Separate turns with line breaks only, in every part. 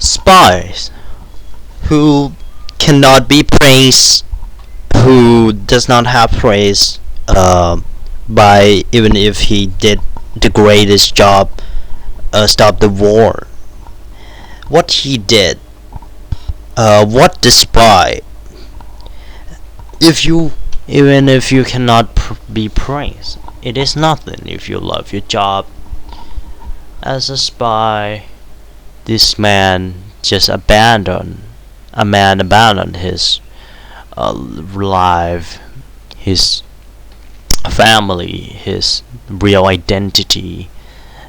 Spies who cannot be praised, who does not have praise, by even if he did the greatest job, stop the war. What he did, what the spy, if you even if you cannot be praised, it is nothing if you love your job. As a spy, this man just abandoned his life, his family, his real identity,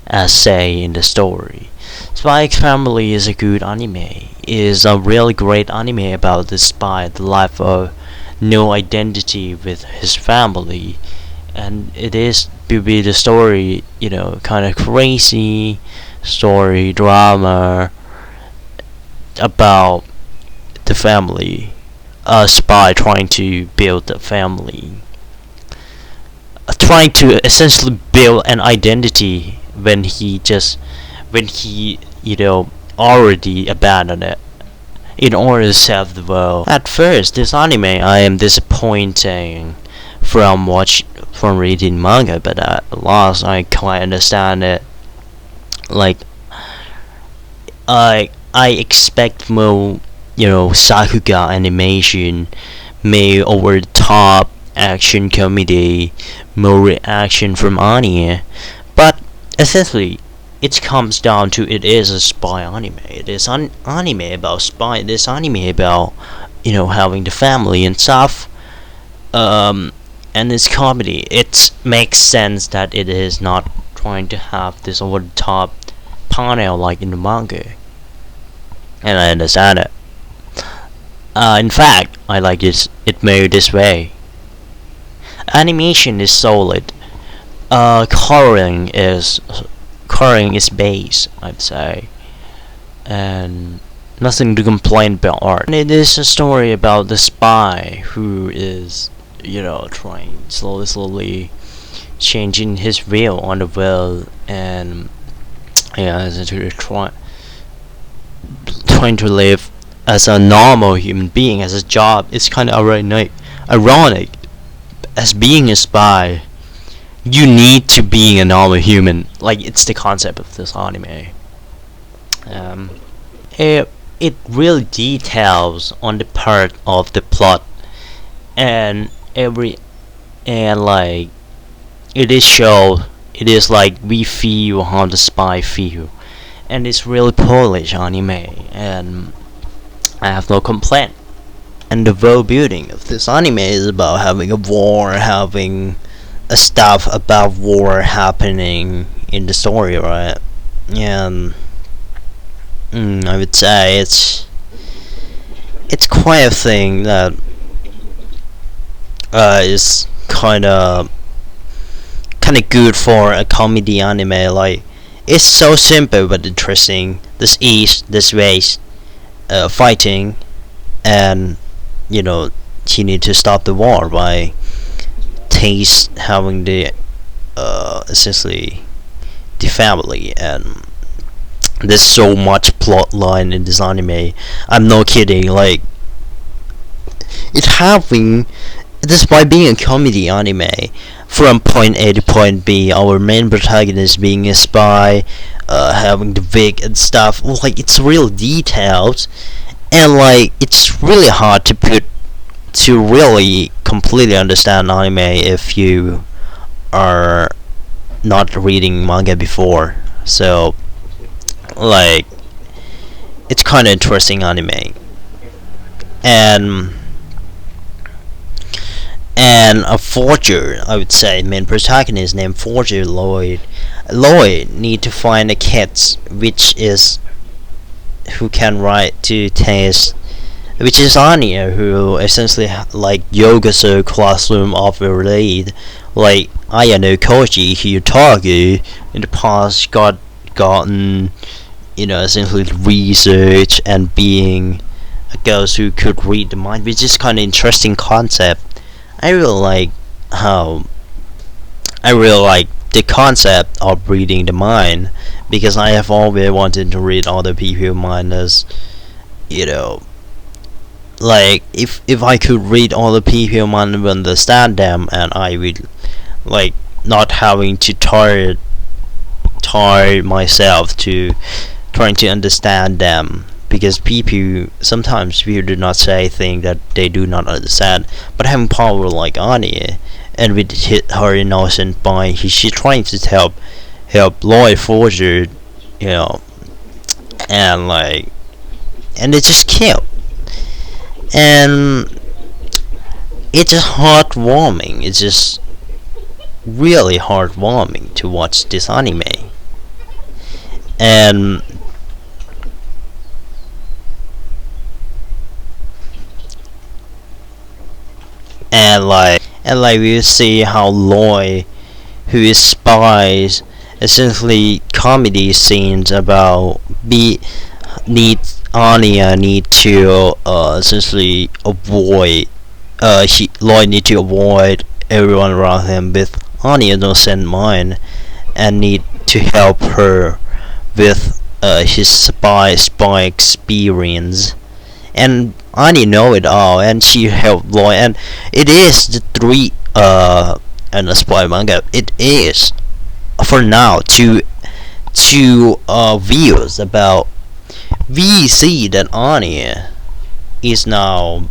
as say in the story. Spy X Family is a good anime. Is a really great anime about the spy, the life of no identity with his family, and it is to be the story, kind of crazy story drama about the family, a spy trying to build a family, trying to essentially build an identity when he already abandoned it in order to save the world. At first, this anime I am disappointing from reading manga, but at last I quite understand it. Like, I expect more, Sakuga animation, more over the top action comedy, more reaction from anime, but essentially it comes down to it is a spy anime. It is an anime about spy. It is anime about having the family and stuff. And it's comedy. It makes sense that it is not trying to have this over the top panel like in the manga, and I understand it. In fact, I like it made this way. Animation is solid. Coloring is base, I'd say, and nothing to complain about art. And it is a story about the spy who is, trying slowly changing his view on the world, and essentially trying to live as a normal human being, as a job. It's kind of ironic. As being a spy, you need to be a normal human. Like, it's the concept of this anime. It really details on the part of the plot, and like it is like we feel how the spy feel, and it's really Polish anime, and I have no complaint. And the world building of this anime is about having a war, having a stuff about war happening in the story, right? And I would say it's quite a thing that is kind of good for a comedy anime. Like, it's so simple but interesting. This east, this race, fighting, and he need to stop the war by having the essentially the family, and there's so much plot line in this anime. I'm not kidding. Like, despite being a comedy anime, from point A to point B, our main protagonist being a spy, having the wig and stuff, like, it's real details, and like it's really hard to really completely understand anime if you are not reading manga before. So, like, it's kind of interesting anime, and a forger, I would say, main protagonist named Forger Lloyd need to find a cat who can write to taste, which is Anya, who essentially like yoga classroom of a lead, like Ayano Koji Hiyotagi in the past gotten essentially research and being a girl who could read the mind, which is kind of interesting concept. I really like the concept of reading the mind, because I have always wanted to read other people's mind as, you know, like if I could read other people's mind and understand them, and I would like not having to tire myself to trying to understand them, because people do not say things that they do not understand. But having power like Anya, and with her innocent mind, she's trying to help law enforcement, you know, and like, and it just killed. And it's just heartwarming. It's just really heartwarming to watch this anime. And and like we see how Loy, who is spies, essentially comedy scenes about be need Anya need to essentially avoid Lloyd need to avoid everyone around him with Anya innocent mind, and need to help her with his spy experience. And Anya know it all, and she helped Lloyd. And it is the three and the spy manga. It is for now two views about. We see that Anya is now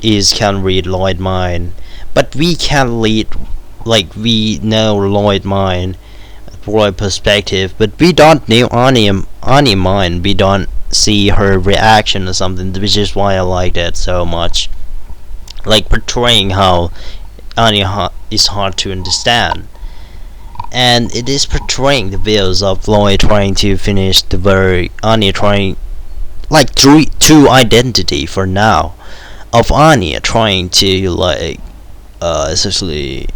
is can read Lloyd mind, but we can read, like, we know Lloyd mind, Lloyd perspective, but we don't know Anya mind. We don't see her reaction or something, which is why I like that so much. Like portraying how Anya is hard to understand, and it is portraying the views of Lloyd trying to finish the work, Anya trying, like, true identity for now of Anya trying to, like, essentially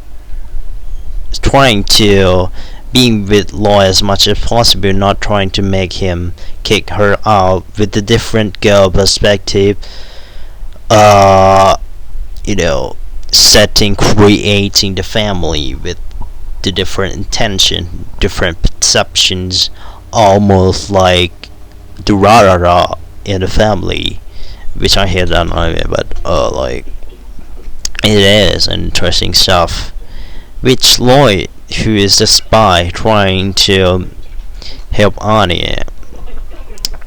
trying to being with Lloyd as much as possible, not trying to make him kick her out, with the different girl perspective, uh you know, creating the family with the different intention, different perceptions, almost like the rah in the family, which I hate that anime, but like, it is interesting stuff. Which Lloyd, who is the spy trying to help Anya,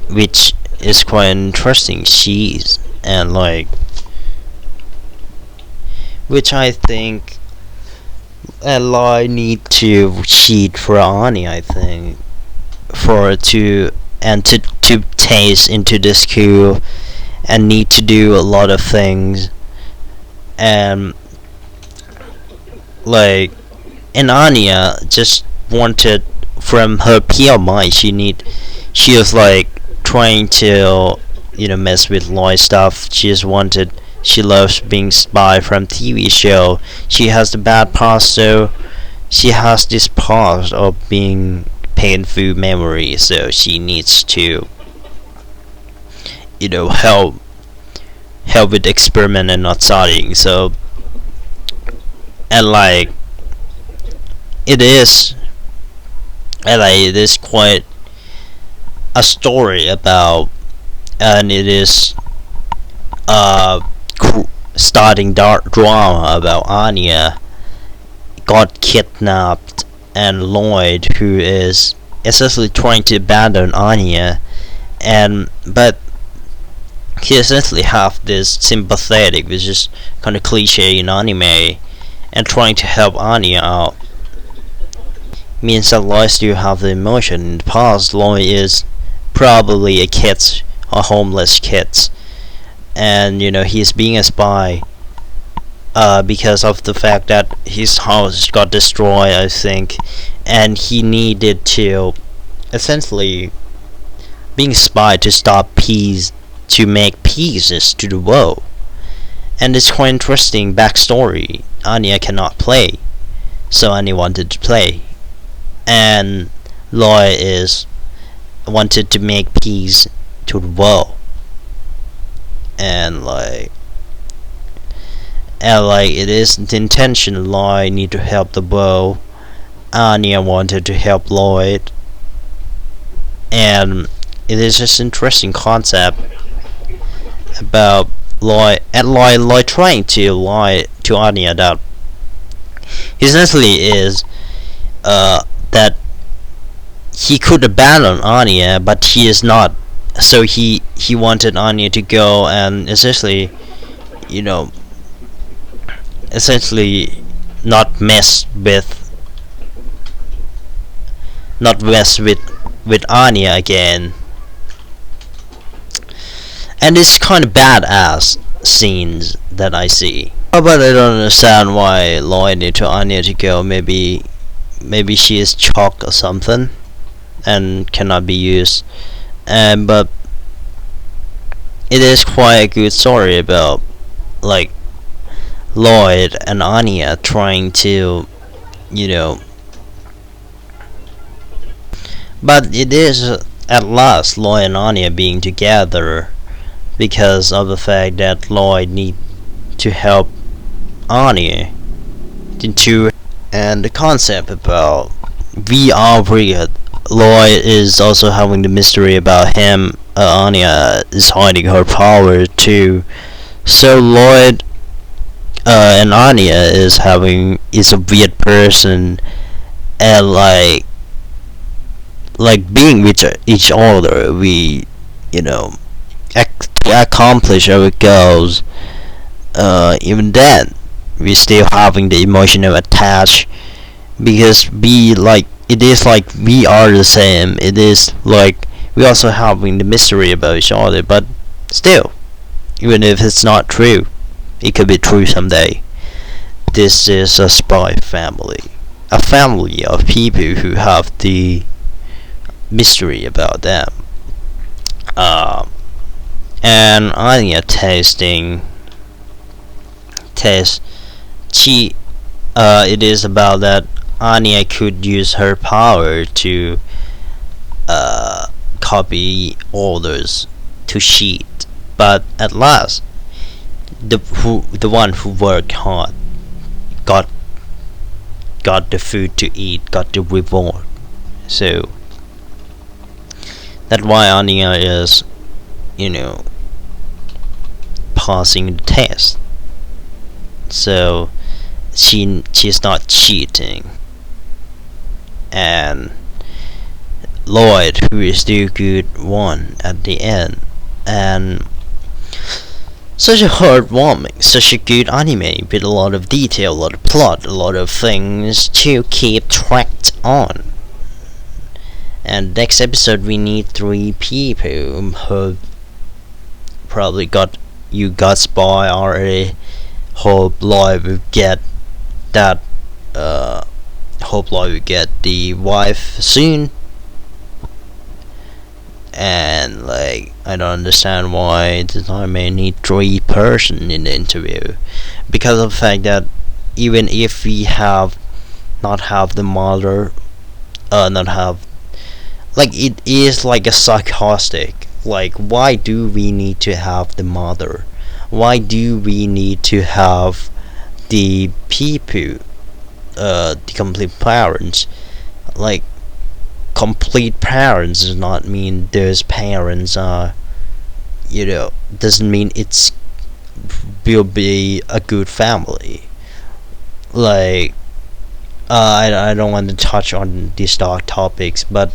which is quite interesting. She's and like, which I think Ally need to cheat for Anya, I think, for to and to taste into the school, and need to do a lot of things, and like, and Anya just wanted from her pure mind, she was like trying to, you know, mess with Lloyd stuff. She loves being spy from TV show. She has the bad past, so she has this past of being painful memory, so she needs to, you know, help with experiment and not studying. So, and like, it is quite a story about, and it is starting dark drama about Anya got kidnapped, and Lloyd, who is essentially trying to abandon Anya, and but he essentially have this sympathetic, which is kind of cliche in anime, and trying to help Anya out, means that Lloyd still have the emotion. In the past, Lloyd is probably a homeless kid, and, you know, he's being a spy because of the fact that his house got destroyed, I think, and he needed to essentially being a spy to stop peace, to make pieces to the world. And it's quite interesting backstory. Anya cannot play, so Anya wanted to play, and Lloyd is wanted to make peace to the world, and like it is the intention. Lloyd need to help the world, Anya wanted to help Lloyd, and it is just interesting concept about Lloyd trying to lie to Anya that essentially is that he could abandon Anya, but he is not. So he wanted Anya to go and essentially, you know, essentially not mess with not mess with Anya again. And it's kind of badass scenes that I see. But I don't understand why Lloyd need to Anya to go. Maybe she is chalk or something and cannot be used. But it is quite a good story about like Lloyd and Anya trying to, you know. But it is at last Lloyd and Anya being together because of the fact that Lloyd need to help Anya into, and the concept about VR period. Lloyd is also having the mystery about him. Anya is hiding her power too. So Lloyd and Anya is a weird person, and like being with each other, we, you know, to accomplish our goals. Even then, we still having the emotional attach because it is like we are the same. It is like we also having the mystery about each other, but still, even if it's not true, it could be true someday. This is a spy family, a family of people who have the mystery about them. And Anya test she it is about that Anya could use her power to copy orders to cheat, but at last the one who worked hard got the food to eat, got the reward. So that's why Anya is, you know, passing the test. So she's not cheating, and Lloyd, who is the good one at the end, and such a heartwarming, such a good anime with a lot of detail, a lot of plot, a lot of things to keep tracked on. And next episode we need 3 people who probably got spy already. Hope Lloyd will get that. Hope Lloyd will get the wife soon. And like, I don't understand why the time may need 3 person in the interview, because of the fact that even if we have not have the mother, not have, like, it is like a sarcastic, like, why do we need to have the mother? Why do we need to have the people, the complete parents? Like, complete parents does not mean those parents are, you know, doesn't mean it's will be a good family. Like, I don't want to touch on these dark topics, but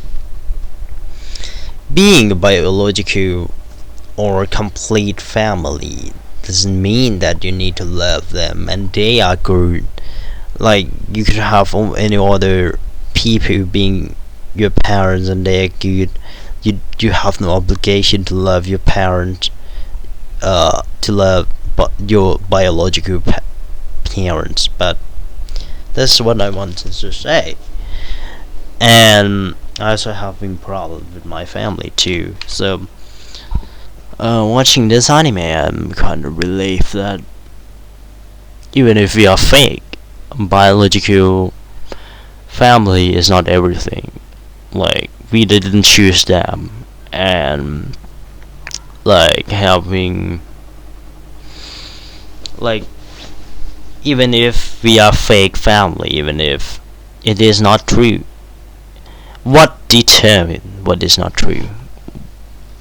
being a biological or a complete family doesn't mean that you need to love them and they are good. Like, you could have any other people being your parents and they're good. You have no obligation to love your parents, to love your biological parents. But that's what I wanted to say. And I also having problems with my family too. So watching this anime, I'm kind of relieved that even if we are fake, biological family is not everything. Like, we didn't choose them, and like having, like, even if we are fake family, even if it is not true. What determines what is not true?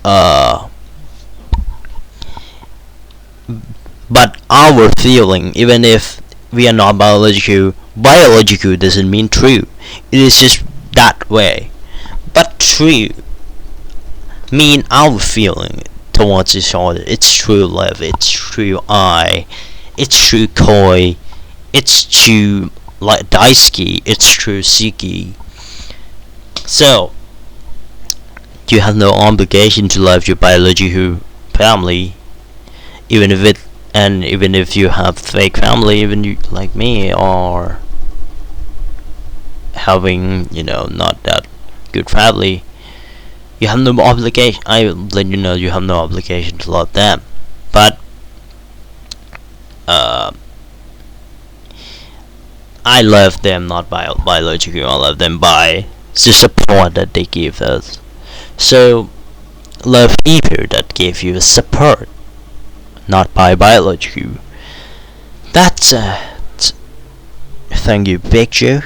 Uh, but our feeling, even if we are not biological doesn't mean true. It is just that way. But true mean our feeling towards each other. It's true love. It's true I. It's true koi. It's true like daisuki. It's true siki. So you have no obligation to love your biological family, even if it and even if you have fake family, even you like me, or having not that good family, you have no obligation. I let you know you have no obligation to love them. But uh, I love them not biologically. I love them by the support that they give us. So love people that give you support, not by biology. That's thank you, Big Joe.